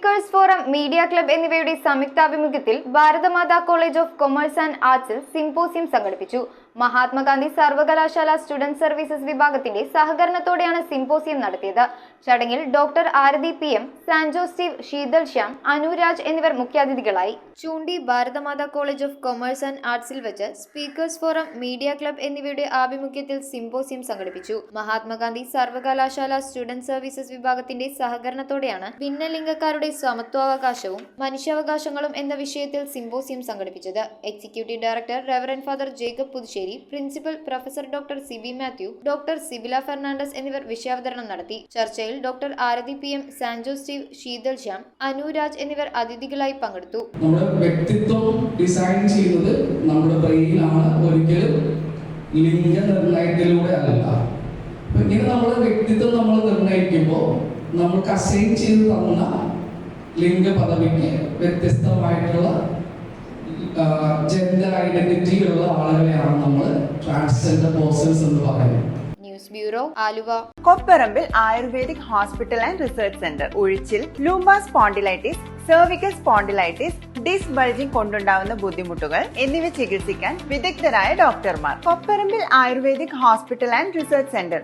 Speakers forum, media club എന്നിവയുടെ സംയുക്താഭിമുഖ്യത്തിൽ Bharatamata college of commerce and ആർട്സിൽ സിംപോസിയം സംഘടിപ്പിച്ചു. മഹാത്മാഗാന്ധി സർവകലാശാല സ്റ്റുഡന്റ് സർവീസസ് വിഭാഗത്തിന്റെ സഹകരണത്തോടെയാണ് സിംപോസിയം നടത്തിയത്. ചടങ്ങിൽ doctor Arathi PM, Sanjo Steve, Sheethal Shyam, Anuraj എന്നിവർ മുഖ്യാതിഥികളായി. Choondy Bharatamata college of commerce and ആർട്സിൽ വെച്ച് സ്പീക്കേഴ്സ് ഫോറം, മീഡിയ ക്ലബ് എന്നിവയുടെ ആഭിമുഖ്യത്തിൽ സിംപോസിയം സംഘടിപ്പിച്ചു. മഹാത്മാഗാന്ധി സർവകലാശാല സ്റ്റുഡന്റ് സർവീസസ് വിഭാഗത്തിന്റെ സഹകരണത്തോടെയാണ് ഭിന്നലിംഗക്കാരുടെ സമത്വാവകാശവും മനുഷ്യാവകാശങ്ങളും എന്ന വിഷയത്തിൽ സിംപോസിയം സംഘടിപ്പിച്ചത്. Executive director reverend father Jacob Puthussery, principal professor doctor Sibi Mathew, doctor Sibila Fernandez എന്നിവർ വിഷയാവതരണം നടത്തി. ചർച്ചയിൽ doctor Arathi PM, Sanjo Steve, Sheethal Shyam, Anuraj എന്നിവർ അതിഥികളായി പങ്കെടുത്തു. നമ്മുടെ വ്യക്തിത്വം ഡിസൈൻ ചെയ്യുന്നത് നമ്മുടെ ബ്രെയിനാണ്, ഒരിക്കലും ലിംഗ നിർണയത്തിലൂടെ അല്ല. ഇങ്ങനെ നമ്മുടെ വ്യക്തിത്വം നമ്മൾ നിർണയിക്കുമ്പോൾ നമ്മൾക്ക് അസൈൻ ചെയ്ത് തന്ന ലിംഗ പദവിക്ക് വ്യത്യസ്തമായിട്ടുള്ള ജെൻഡർ ഐഡന്റിറ്റി ഉള്ള ആളുകളെയാണ് നമ്മൾ ട്രാൻസ്ജെൻഡർ പേഴ്സൺസ് എന്ന് പറയുന്നത്. News bureau, Aluva. Kopparambil ayurvedic hospital and research centre. ഉഴിച്ചിൽ, lumbar spondylitis, cervical spondylitis, disc bulging കൊണ്ടുണ്ടാവുന്ന ബുദ്ധിമുട്ടുകൾ എന്നിവ ചികിത്സിക്കാൻ വിദഗ്ധരായ ഡോക്ടർമാർ. Kopparambil ayurvedic hospital and research centre,